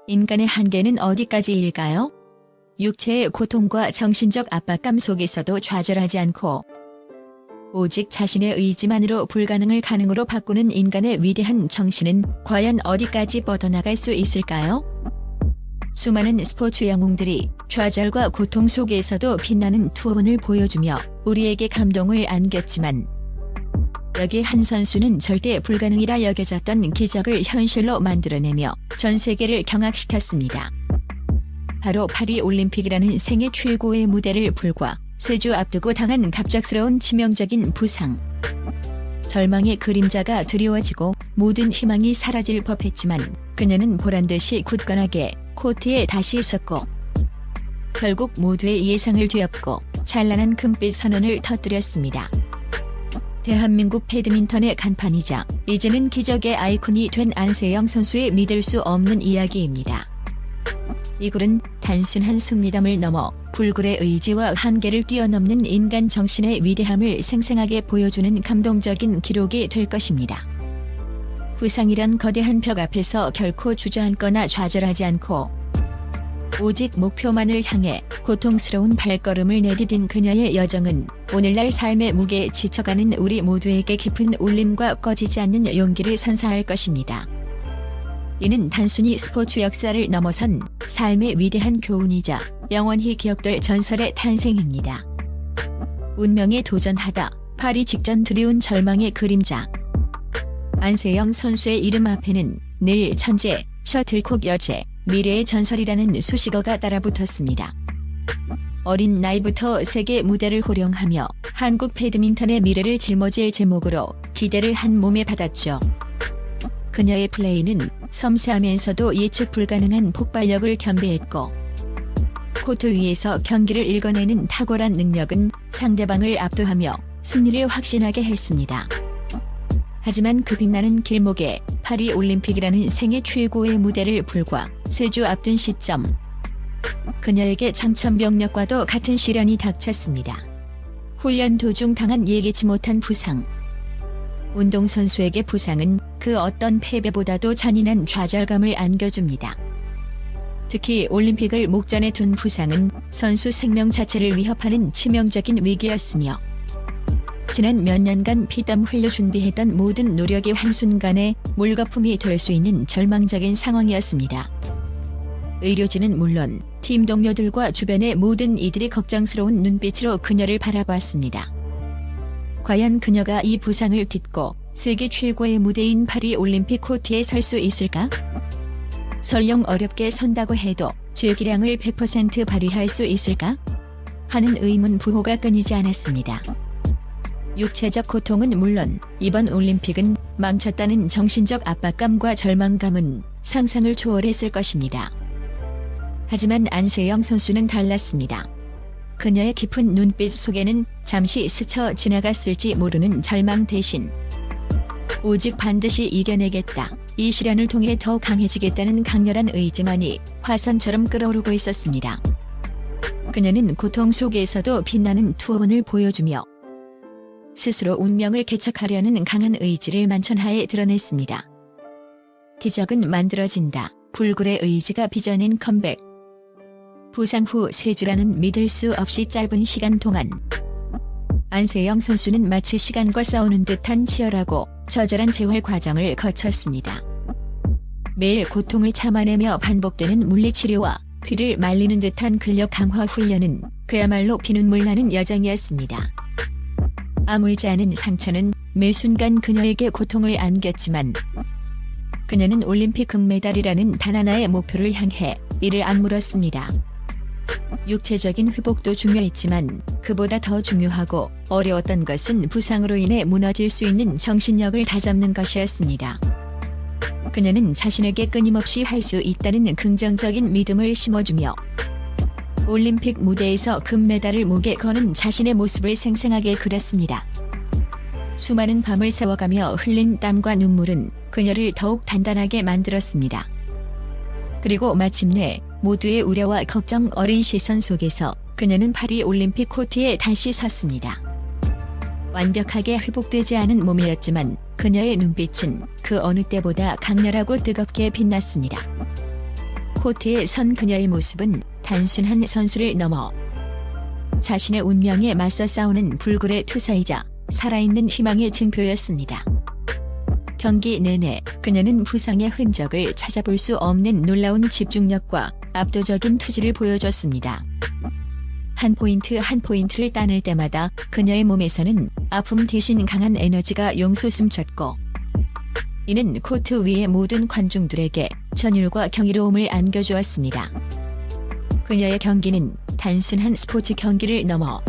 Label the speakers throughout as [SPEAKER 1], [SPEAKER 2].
[SPEAKER 1] 인간의 한계는 어디까지일까요? 육체의 고통과 정신적 압박감 속에서도 좌절하지 않고 오직 자신의 의지만으로 불가능을 가능으로 바꾸는 인간의 위대한 정신은 과연 어디까지 뻗어나갈 수 있을까요? 수많은 스포츠 영웅들이 좌절과 고통 속에서도 빛나는 투혼을 보여주며 우리에게 감동을 안겼지만 여기 한 선수는 절대 불가능이라 여겨졌던 기적을 현실로 만들어내며 전 세계를 경악시켰습니다. 바로 파리올림픽이라는 생애 최고의 무대를 불과 3주 앞두고 당한 갑작스러운 치명적인 부상. 절망의 그림자가 드리워지고 모든 희망이 사라질 법했지만 그녀는 보란듯이 굳건하게 코트에 다시 섰고 결국 모두의 예상을 뒤엎고 찬란한 금빛 선언을 터뜨렸습니다. 대한민국 배드민턴의 간판이자 이제는 기적의 아이콘이 된 안세영 선수의 믿을 수 없는 이야기입니다. 이 글은 단순한 승리담을 넘어 불굴의 의지와 한계를 뛰어넘는 인간 정신의 위대함을 생생하게 보여주는 감동적인 기록이 될 것입니다. 부상이란 거대한 벽 앞에서 결코 주저앉거나 좌절하지 않고 오직 목표만을 향해 고통스러운 발걸음을 내디딘 그녀의 여정은 오늘날 삶의 무게에 지쳐가는 우리 모두에게 깊은 울림과 꺼지지 않는 용기를 선사할 것입니다. 이는 단순히 스포츠 역사를 넘어선 삶의 위대한 교훈이자 영원히 기억될 전설의 탄생입니다. 운명에 도전하다 파리 직전 드리운 절망의 그림자. 안세영 선수의 이름 앞에는 늘 천재, 셔틀콕 여제, 미래의 전설이라는 수식어가 따라붙었습니다. 어린 나이부터 세계 무대를 호령하며 한국 배드민턴의 미래를 짊어질 제목으로 기대를 한 몸에 받았죠. 그녀의 플레이는 섬세하면서도 예측 불가능한 폭발력을 겸비했고 코트 위에서 경기를 읽어내는 탁월한 능력은 상대방을 압도하며 승리를 확신하게 했습니다. 하지만 그 빛나는 길목에 파리올림픽이라는 생애 최고의 무대를 불과 3주 앞둔 시점 그녀에게 청천벽력과도 같은 시련이 닥쳤습니다. 훈련 도중 당한 예기치 못한 부상. 운동선수에게 부상은 그 어떤 패배보다도 잔인한 좌절감을 안겨줍니다. 특히 올림픽을 목전에 둔 부상은 선수 생명 자체를 위협하는 치명적인 위기였으며 지난 몇 년간 피땀 흘려 준비했던 모든 노력이 한순간에 물거품이 될 수 있는 절망적인 상황이었습니다. 의료진은 물론 팀 동료들과 주변의 모든 이들이 걱정스러운 눈빛으로 그녀를 바라봤습니다. 과연 그녀가 이 부상을 딛고 세계 최고의 무대인 파리올림픽 코트에 설 수 있을까? 설령 어렵게 선다고 해도 즐기량을 100% 발휘할 수 있을까? 하는 의문 부호가 끊이지 않았습니다. 육체적 고통은 물론 이번 올림픽은 망쳤다는 정신적 압박감과 절망감은 상상을 초월했을 것입니다. 하지만 안세영 선수는 달랐습니다. 그녀의 깊은 눈빛 속에는 잠시 스쳐 지나갔을지 모르는 절망 대신 오직 반드시 이겨내겠다. 이 시련을 통해 더 강해지겠다는 강렬한 의지만이 화산처럼 끓어오르고 있었습니다. 그녀는 고통 속에서도 빛나는 투혼을 보여주며 스스로 운명을 개척하려는 강한 의지를 만천하에 드러냈습니다. 기적은 만들어진다. 불굴의 의지가 빚어낸 컴백. 부상 후 3주라는 믿을 수 없이 짧은 시간 동안 안세영 선수는 마치 시간과 싸우는 듯한 치열하고 처절한 재활 과정을 거쳤습니다. 매일 고통을 참아내며 반복되는 물리치료와 피를 말리는 듯한 근력 강화 훈련은 그야말로 피눈물 나는 여정이었습니다. 아물지 않은 상처는 매 순간 그녀에게 고통을 안겼지만 그녀는 올림픽 금메달이라는 단 하나의 목표를 향해 이를 악물었습니다. 육체적인 회복도 중요했지만 그보다 더 중요하고 어려웠던 것은 부상으로 인해 무너질 수 있는 정신력을 다잡는 것이었습니다. 그녀는 자신에게 끊임없이 할 수 있다는 긍정적인 믿음을 심어주며 올림픽 무대에서 금메달을 목에 거는 자신의 모습을 생생하게 그렸습니다. 수많은 밤을 새워가며 흘린 땀과 눈물은 그녀를 더욱 단단하게 만들었습니다. 그리고 마침내 모두의 우려와 걱정 어린 시선 속에서 그녀는 파리올림픽 코트에 다시 섰습니다. 완벽하게 회복되지 않은 몸이었지만 그녀의 눈빛은 그 어느 때보다 강렬하고 뜨겁게 빛났습니다. 코트에 선 그녀의 모습은 단순한 선수를 넘어 자신의 운명에 맞서 싸우는 불굴의 투사이자 살아있는 희망의 증표였습니다. 경기 내내 그녀는 부상의 흔적을 찾아볼 수 없는 놀라운 집중력과 압도적인 투지를 보여줬습니다. 한 포인트 한 포인트를 따낼 때마다 그녀의 몸에서는 아픔 대신 강한 에너지가 용솟음쳤고, 이는 코트 위의 모든 관중들에게 전율과 경이로움을 안겨주었습니다. 그녀의 경기는 단순한 스포츠 경기를 넘어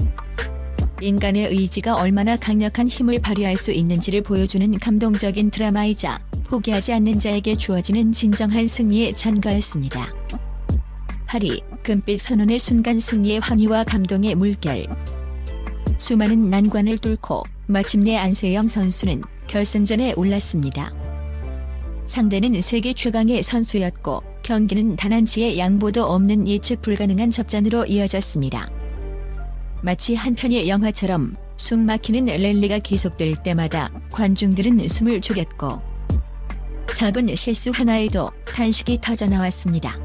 [SPEAKER 1] 인간의 의지가 얼마나 강력한 힘을 발휘할 수 있는지를 보여주는 감동적인 드라마이자 포기하지 않는 자에게 주어지는 진정한 승리의 전가였습니다. 파리 금빛 선언의 순간 승리의 환희와 감동의 물결. 수많은 난관을 뚫고 마침내 안세영 선수는 결승전에 올랐습니다. 상대는 세계 최강의 선수였고 경기는 단 한치의 양보도 없는 예측 불가능한 접전으로 이어졌습니다. 마치 한 편의 영화처럼 숨막히는 랠리가 계속될 때마다 관중들은 숨을 죽였고, 작은 실수 하나에도 탄식이 터져나왔습니다.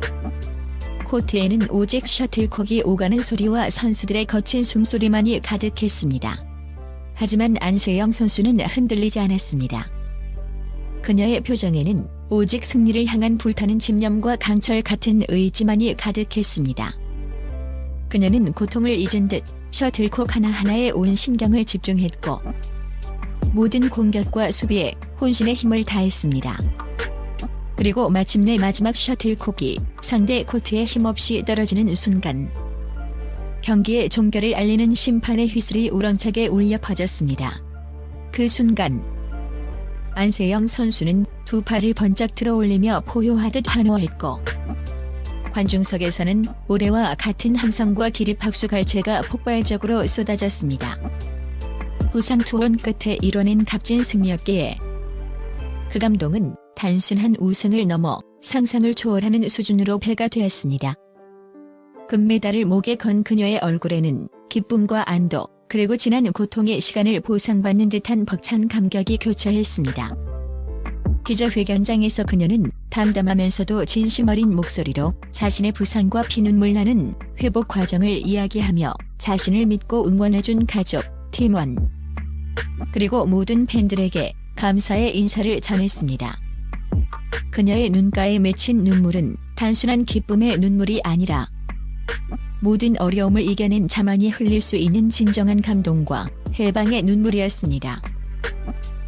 [SPEAKER 1] 코트에는 오직 셔틀콕이 오가는 소리와 선수들의 거친 숨소리만이 가득했습니다. 하지만 안세영 선수는 흔들리지 않았습니다. 그녀의 표정에는 오직 승리를 향한 불타는 집념과 강철 같은 의지만이 가득했습니다. 그녀는 고통을 잊은 듯 셔틀콕 하나하나에 온 신경을 집중했고, 모든 공격과 수비에 혼신의 힘을 다했습니다. 그리고 마침내 마지막 셔틀콕이 상대 코트에 힘없이 떨어지는 순간, 경기의 종결을 알리는 심판의 휘슬이 우렁차게 울려 퍼졌습니다. 그 순간 안세영 선수는 두 팔을 번쩍 들어올리며 포효하듯 환호했고, 관중석에서는 올해와 같은 함성과 기립박수 갈채가 폭발적으로 쏟아졌습니다. 부상 투혼 끝에 이뤄낸 값진 승리였기에 그 감동은 단순한 우승을 넘어 상상을 초월하는 수준으로 배가 되었습니다. 금메달을 목에 건 그녀의 얼굴에는 기쁨과 안도, 그리고 지난 고통의 시간을 보상받는 듯한 벅찬 감격이 교차했습니다. 기자회견장에서 그녀는 담담하면서도 진심 어린 목소리로 자신의 부상과 피눈물 나는 회복 과정을 이야기하며 자신을 믿고 응원해준 가족, 팀원, 그리고 모든 팬들에게 감사의 인사를 전했습니다. 그녀의 눈가에 맺힌 눈물은 단순한 기쁨의 눈물이 아니라 모든 어려움을 이겨낸 자만이 흘릴 수 있는 진정한 감동과 해방의 눈물이었습니다.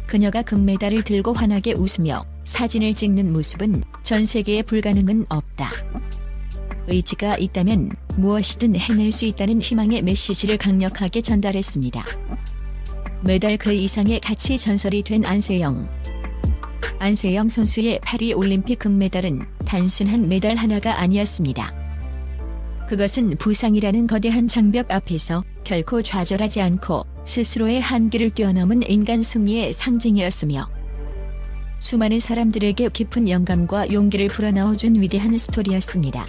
[SPEAKER 1] 그녀가 금메달을 들고 환하게 웃으며 사진을 찍는 모습은 전 세계에 불가능은 없다, 의지가 있다면 무엇이든 해낼 수 있다는 희망의 메시지를 강력하게 전달했습니다. 메달 그 이상의 가치 전설이 된 안세영. 안세영 선수의 파리 올림픽 금메달은 단순한 메달 하나가 아니었습니다. 그것은 부상이라는 거대한 장벽 앞에서 결코 좌절하지 않고 스스로의 한계를 뛰어넘은 인간 승리의 상징이었으며, 수많은 사람들에게 깊은 영감과 용기를 불어넣어준 위대한 스토리였습니다.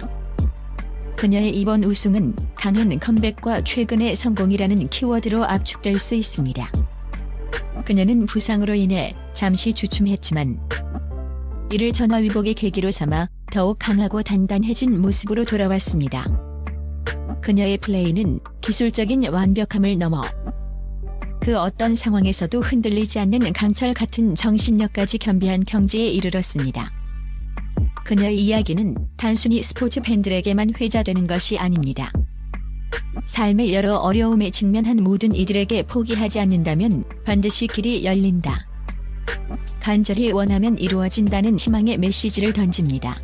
[SPEAKER 1] 그녀의 이번 우승은 강한 컴백과 최근의 성공이라는 키워드로 압축될 수 있습니다. 그녀는 부상으로 인해 잠시 주춤했지만 이를 전화위복의 계기로 삼아 더욱 강하고 단단해진 모습으로 돌아왔습니다. 그녀의 플레이는 기술적인 완벽함을 넘어 그 어떤 상황에서도 흔들리지 않는 강철 같은 정신력까지 겸비한 경지에 이르렀습니다. 그녀의 이야기는 단순히 스포츠 팬들에게만 회자되는 것이 아닙니다. 삶의 여러 어려움에 직면한 모든 이들에게 포기하지 않는다면 반드시 길이 열린다, 간절히 원하면 이루어진다는 희망의 메시지를 던집니다.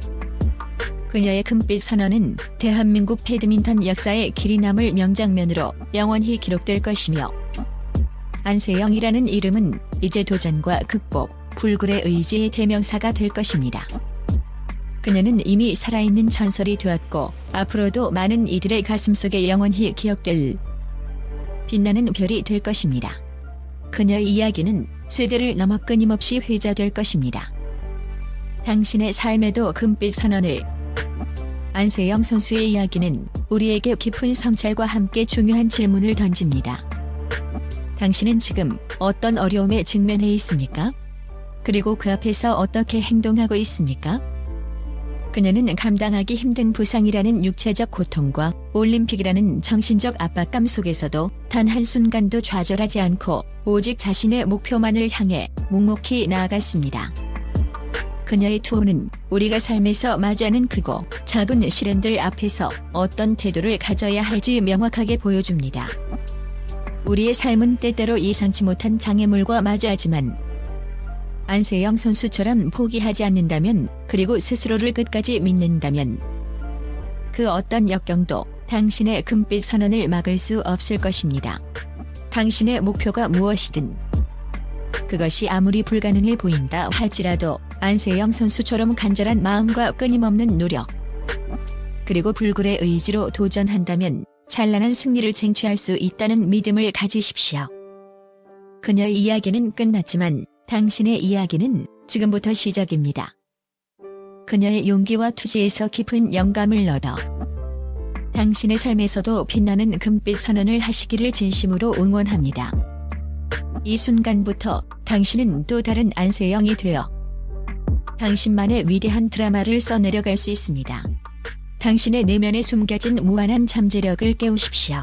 [SPEAKER 1] 그녀의 금빛 선언은 대한민국 배드민턴 역사에 길이 남을 명장면으로 영원히 기록될 것이며, 안세영이라는 이름은 이제 도전과 극복, 불굴의 의지의 대명사가 될 것입니다. 그녀는 이미 살아있는 전설이 되었고 앞으로도 많은 이들의 가슴속에 영원히 기억될 빛나는 별이 될 것입니다. 그녀의 이야기는 세대를 넘어 끊임없이 회자될 것입니다. 당신의 삶에도 금빛 선언을. 안세영 선수의 이야기는 우리에게 깊은 성찰과 함께 중요한 질문을 던집니다. 당신은 지금 어떤 어려움에 직면해 있습니까? 그리고 그 앞에서 어떻게 행동하고 있습니까? 그녀는 감당하기 힘든 부상이라는 육체적 고통과 올림픽이라는 정신적 압박감 속에서도 단 한순간도 좌절하지 않고 오직 자신의 목표만을 향해 묵묵히 나아갔습니다. 그녀의 투혼은 우리가 삶에서 마주하는 크고 작은 시련들 앞에서 어떤 태도를 가져야 할지 명확하게 보여줍니다. 우리의 삶은 때때로 예상치 못한 장애물과 마주하지만 안세영 선수처럼 포기하지 않는다면, 그리고 스스로를 끝까지 믿는다면 그 어떤 역경도 당신의 금빛 선언을 막을 수 없을 것입니다. 당신의 목표가 무엇이든 그것이 아무리 불가능해 보인다 할지라도 안세영 선수처럼 간절한 마음과 끊임없는 노력 그리고 불굴의 의지로 도전한다면 찬란한 승리를 쟁취할 수 있다는 믿음을 가지십시오. 그녀의 이야기는 끝났지만 당신의 이야기는 지금부터 시작입니다. 그녀의 용기와 투지에서 깊은 영감을 얻어 당신의 삶에서도 빛나는 금빛 선언을 하시기를 진심으로 응원합니다. 이 순간부터 당신은 또 다른 안세영이 되어 당신만의 위대한 드라마를 써내려갈 수 있습니다. 당신의 내면에 숨겨진 무한한 잠재력을 깨우십시오.